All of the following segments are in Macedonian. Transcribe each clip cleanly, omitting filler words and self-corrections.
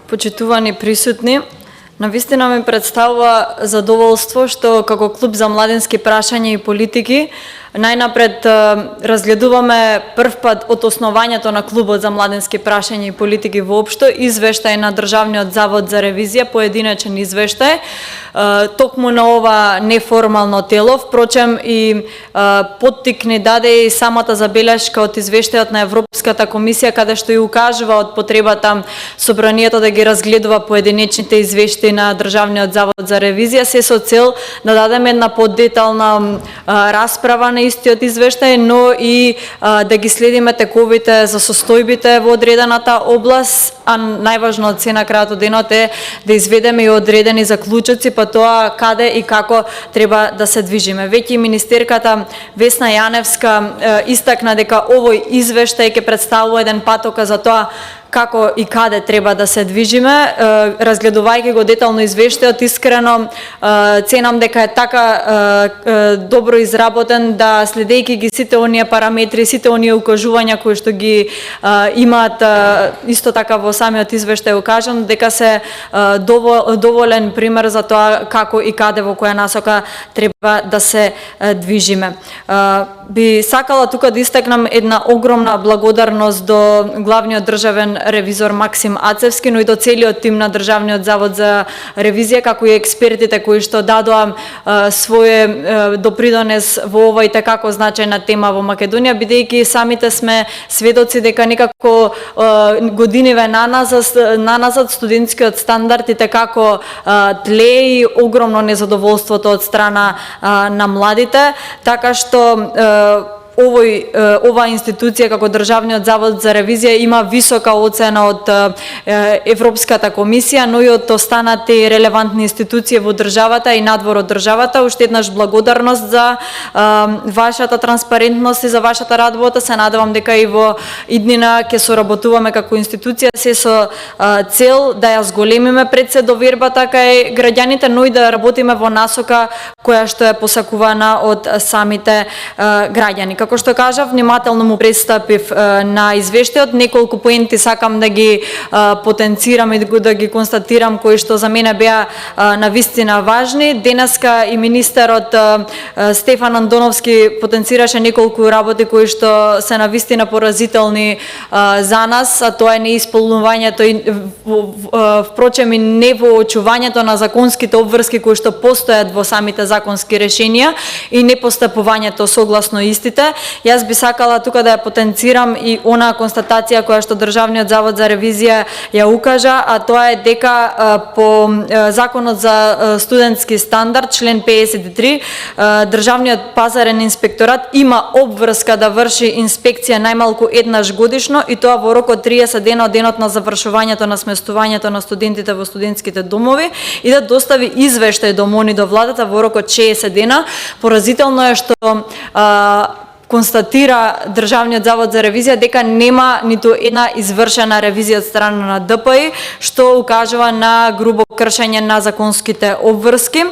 Почитувани присутни, навистина ми представува задоволство што како клуб за младински прашања и политики најнапред разгледуваме прв пат од основањето на клубот за младински прашања и политики воопшто извештај на Државниот завод за ревизија, поединечен извештај, токму на ова неформално тело. Впрочем и поттик ни даде и самата забелешка од извештајот на Европската комисија, каде што и укажува од потребата собранието да ги разгледува поединечните извештаи на Државниот завод за ревизија, се со цел да дадеме една подетална расправа на истиот извештај, но и да ги следиме тековите за состојбите во одредената област, а најважно од се на крајот од денот е да изведеме и одредени заклучоци по тоа каде и како треба да се движиме. Веќе министерката Весна Јаневска истакна дека овој извештај ќе представува еден патока за тоа како и каде треба да се движиме. Разгледувајќи го детално извештајот, искрено ценам дека е така добро изработен, да следејќи ги сите оние параметри, сите оние укажувања кои што ги имаат исто така во самиот извештај укажан, дека се доволен пример за тоа како и каде во која насока треба да се движиме. Би сакала тука да истакнам една огромна благодарност до главниот државен ревизор Максим Ацевски, но и до целиот тим на Државниот завод за ревизија, како и експертите кои што дадоа своје допринос во ова и така значајна тема во Македонија, бидејќи самите сме сведоци дека некако годиниве наназад студентскиот стандард и така тлее и огромно незадоволството од страна на младите, така што ова институција како Државниот завод за ревизија има висока оцена од Европската комисија, но и од останати релевантни институции во државата и надвор од државата. Уште еднаш благодарност за вашата транспарентност и за вашата работа. Се надевам дека и во иднина ќе соработуваме како институција, се со цел да ја зголемиме пред се довербата кај граѓаните, но и да работиме во насока која што е посакувана од самите граѓани. Како што кажав, внимателно му пристапив на извештајот, неколку поенти сакам да ги потенцирам и да ги констатирам кои што за мене беа навистина важни. Денеска и министерот Стефан Андоновски потенцираше неколку работи кои што се навистина поразителни за нас, а тоа е неисполнувањето и впрочем и невоочувањето на законските обврски кои што постојат во самите законски решенија и непостапувањето согласно истите. Јас би сакала тука да ја потенцирам и она констатација која што Државниот завод за ревизија ја укажа, а тоа е дека по Законот за студентски стандард, член 53, Државниот пазарен инспекторат има обврска да врши инспекција најмалку еднаш годишно и тоа во рок од 30 дена од денот на завршувањето на сместувањето на студентите во студентските домови и да достави извештај до МОН и до владата во рок од 60 дена. Поразително е што констатира Државниот завод за ревизија дека нема ниту една извршена ревизија од страна на ДПИ, што укажува на грубо кршење на законските обврски.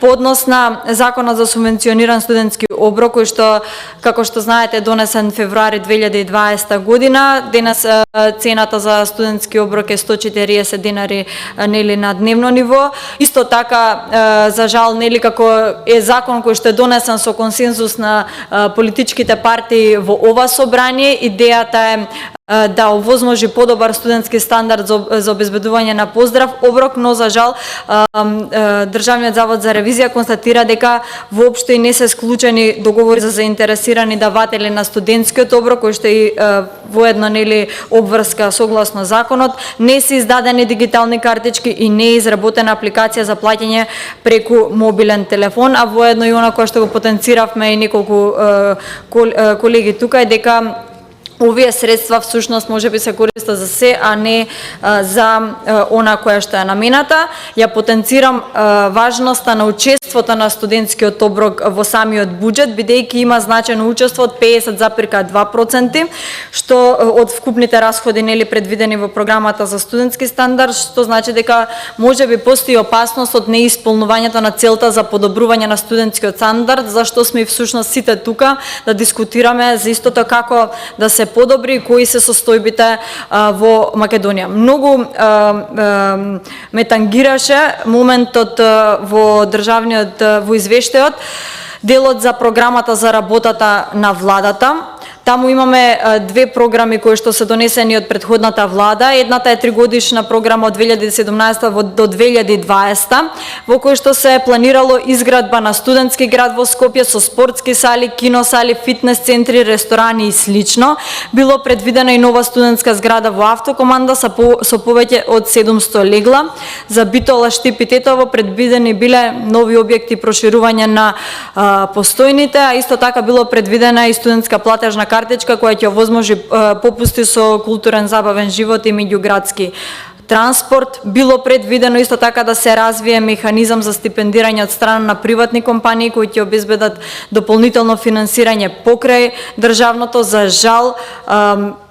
По однос на Законот за субвенциониран студентски оброк, кој што, како што знаете, донесен февруари 2020 година, денес цената за студентски оброк е 140 денари нели на дневно ниво. Исто така, за жал, нели како е закон кој што е донесен со консензус на политичките партии во ова собрание, идејата е да овозможи подобар студентски стандард за обезбедување на поздрав оброк, но за жал Државниот завод за ревизија констатира дека воопшто и не се склучени договори за заинтересирани даватели на студентскиот оброк, кој што и воедно нели обврска согласно законот, не се издадени дигитални картички и не е изработена апликација за плаќање преку мобилен телефон, а воедно и она кој што го потенциравме и неколку колеги тука е дека овие средства всушност можеби се користат за се, а не за она која што е намената. Ја потенцирам важноста на учеството на студентскиот оброк во самиот буџет, бидејќи има значајно учество од 50,2%, што од вкупните расходи нели предвидени во програмата за студентски стандард, што значи дека можеби постои опасност од неисполнувањето на целта за подобрување на студентскиот стандард, зашто сме всушност сите тука да дискутираме за истото како да се подобри и кои се состојбите во Македонија. Многу ме тангираше моментот во во извештајот, делот за програмата за работата на владата. Таму имаме две програми кои што се донесени од претходната влада. Едната е тригодишна програма од 2017 до 2020, во кој што се планирало изградба на студентски град во Скопје со спортски сали, киносали, фитнес центри, ресторани и слично. Било предвидена и нова студентска зграда во Автокоманда со повеќе од 700 легла. За Битола, Штип и Тетово предвидени биле нови објекти, проширување на постојните, а исто така било предвидена и студентска платежна картичка која ќе овозможи попусти со културен забавен живот и меѓуградски транспорт. Било предвидено исто така да се развие механизам за стипендирање од страна на приватни компании кои ќе обезбедат дополнително финансирање покрај државното. За жал,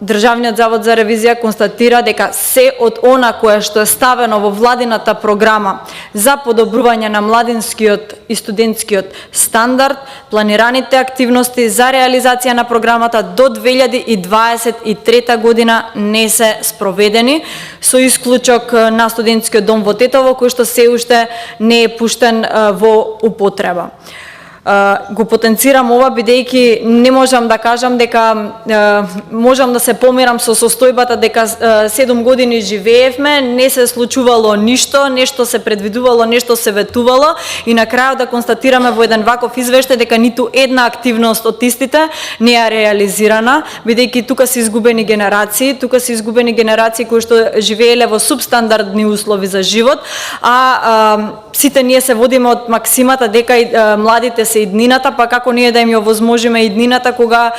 Државниот завод за ревизија констатира дека се од она кое што е ставено во владината програма за подобрување на младинскиот и студентскиот стандард, планираните активности за реализација на програмата до 2023 година не се спроведени, со исклучок на студентскиот дом во Тетово, кој што се уште не е пуштен во употреба. Го потенцирам ова бидејќи не можам да кажам дека можам да се помирам со состојбата дека 7 години живеевме, не се случувало ништо, нешто се предвидувало, нешто се ветувало и на крајот да констатираме во еден ваков извештај дека ниту една активност од истите не е реализирана, бидејќи тука се изгубени генерации кои што живееле во субстандардни услови за живот, сите ние се водиме од максимата дека младите се иднината, па како ние да им ја овозможиме иднината кога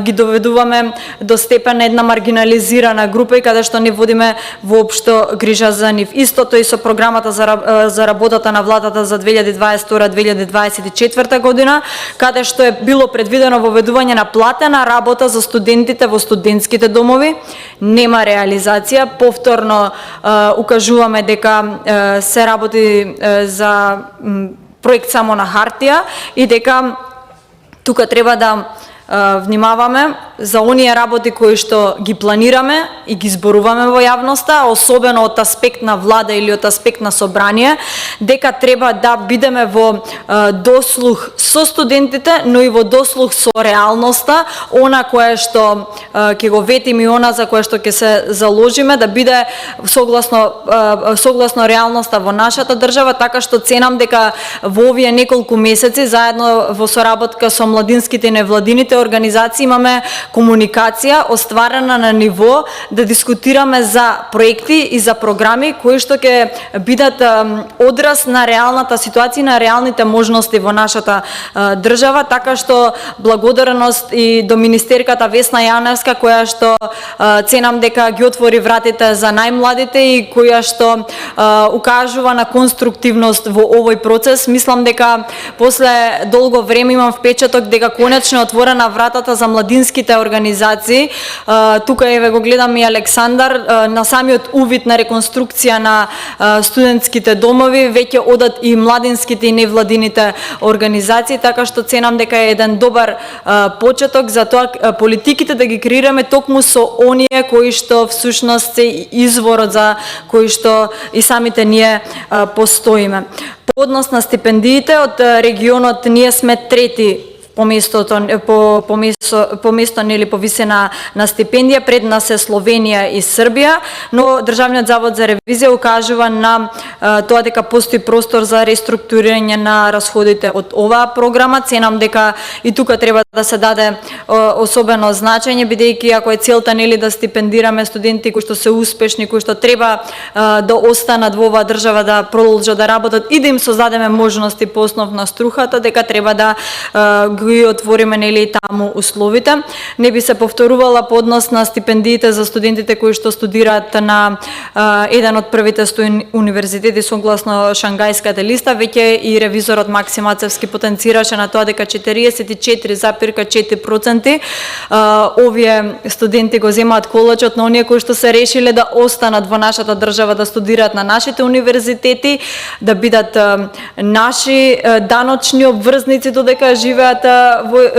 ги доведуваме до степен на една маргинализирана група и каде што не водиме воопшто грижа за нив. Истото и со програмата за работата на владата за 2022-2024 година, каде што е било предвидено воведување на платена работа за студентите во студентските домови, нема реализација. Повторно укажуваме дека се работи за проект само на хартија и дека тука треба да внимаваме за оние работи кои што ги планираме и ги зборуваме во јавноста, особено од аспект на влада или од аспект на собрание, дека треба да бидеме во дослух со студентите, но и во дослух со реалноста, она кое што ќе го ветиме и она за кое што ќе се заложиме, да биде согласно реалноста во нашата држава, така што ценам дека во овие неколку месеци, заедно во соработка со младинските и невладините организации, имаме комуникација остварена на ниво да дискутираме за проекти и за програми кои што ќе бидат одраз на реалната ситуација, на реалните можности во нашата држава, така што благодарност и до министерката Весна Јаневска, која што ценам дека ги отвори вратите за најмладите и која што укажува на конструктивност во овој процес. Мислам дека после долго време имам впечаток дека конечно е отворена вратата за младинските организации. Тука еве го гледам и Александар, на самиот увид на реконструкција на студентските домови веќе одат и младинските и невладините организации, така што ценам дека е еден добар почеток за тоа политиките да ги креираме токму со оние кои што всушност се изворот за кои што и самите ние постоиме. По однос на стипендиите од регионот ние сме трети по место нели по висина на стипендија, пред нас е Словенија и Србија, но Државниот завод за ревизија укажува на тоа дека постои простор за реструктурирање на расходите од оваа програма. Ценам дека и тука треба да се даде особено значење, бидејќи ако е целта нели да стипендираме студенти кои што се успешни, кои што треба да останат во оваа држава, да продолжат да работат и да им создадеме можности по основ на струхата, дека треба да ги отвориме нели таму условите. Не би се повторувала по однос на стипендиите за студентите кои што студираат на еден од првите 100 универзитети согласно Шангајската листа. Веќе и ревизорот Максим Ацевски потенцираше на тоа дека 44,4% овие студенти го земаат колачот на оние кои што се решиле да останат во нашата држава, да студираат на нашите универзитети, да бидат наши даночни обврзници додека живеат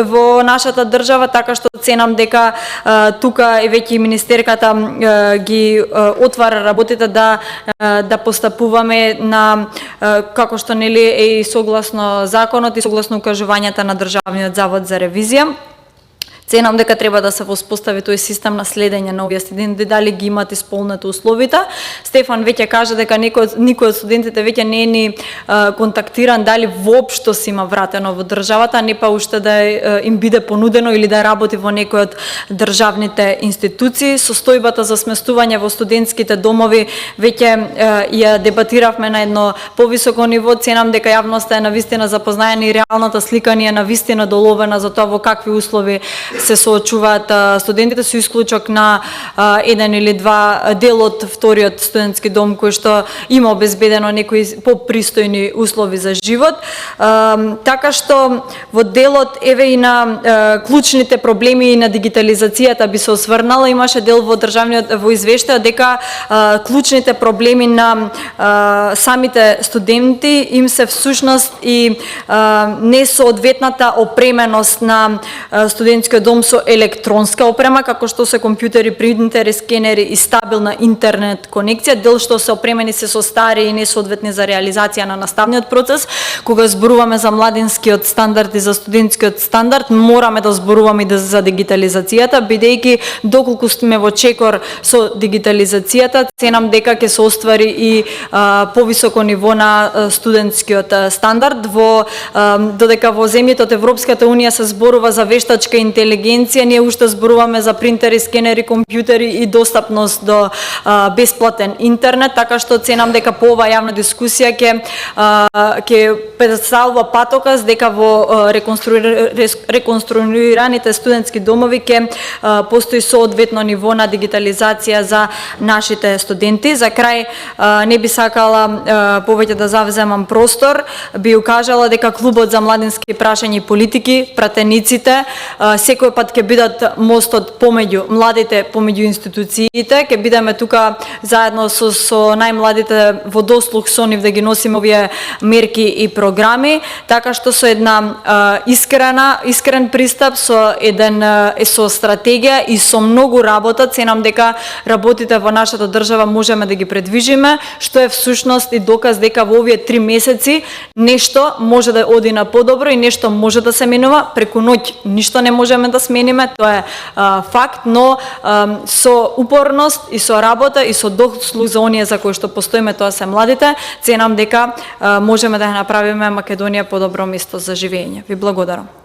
во нашата држава, така што ценам дека тука и веќе министерката ги отвара работите да постапуваме на како што нели е и согласно законот и согласно укажувањата на Државниот завод за ревизија. Ценам дека треба да се воспостави тој систем на следење на овие студенти, дали ги имат исполнети условите. Стефан веќе кажа дека никој од студентите веќе не е ни контактиран дали воопшто си има вратено во државата, не па уште да им биде понудено или да работи во некој од државните институции. Состојбата за сместување во студентските домови веќе ја дебатиравме на едно повисоко ниво. Ценам дека јавноста е навистина запознаена и реалната слика ни е навистина доловена за тоа во какви услови се соочуваат студентите, со исклучок на еден или два дел од вториот студентски дом кој што има обезбедено некои попристојни услови за живот. Така што во делот еве и на клучните проблеми и на дигитализацијата би се осврнала, имаше дел во во извештајот дека клучните проблеми на самите студенти им се всушност и несоодветната опременост на студентскиот дом со електронска опрема, како што се компјутери, принтери, скенери и стабилна интернет конекција, дел што се опремени се со стари и несоодветни за реализација на наставниот процес. Кога зборуваме за младинскиот стандард и за студентскиот стандард, мораме да зборуваме и за дигитализацијата, бидејќи доколку сме во чекор со дигитализацијата, ценам дека ќе се оствари и повисоко ниво на студентскиот стандард, додека во земјите од Европската унија се зборува за вештачка интелигенција, ние уште зборуваме за принтери, скенери, компјутери и достапност до бесплатен интернет, така што ценам дека по оваа јавна дискусија ќе представува патоказ дека во реконструираните студентски домови ќе постои соодветно ниво на дигитализација за нашите студенти. За крај не би сакала повеќе да завземам простор, би укажала дека клубот за младински прашања и политики, пратениците, секој пат ќе бидат мостот помеѓу младите, помеѓу институциите, ќе бидеме тука заедно со најмладите во дослух со нив да ги носиме овие мерки и програми, така што со една искрен пристап, со стратегија и со многу работа, ценам дека работите во нашата држава можеме да ги предвижиме, што е всушност и доказ дека во овие 3 месеци нешто може да оди на подобро и нешто може да се менува. Преку ноќ ништо не можеме да смениме, тоа е факт, но со упорност и со работа и со дослух за оние за кои што постоиме, тоа се младите, ценам дека можеме да ја направиме Македонија подобро место за живење. Ви благодарам.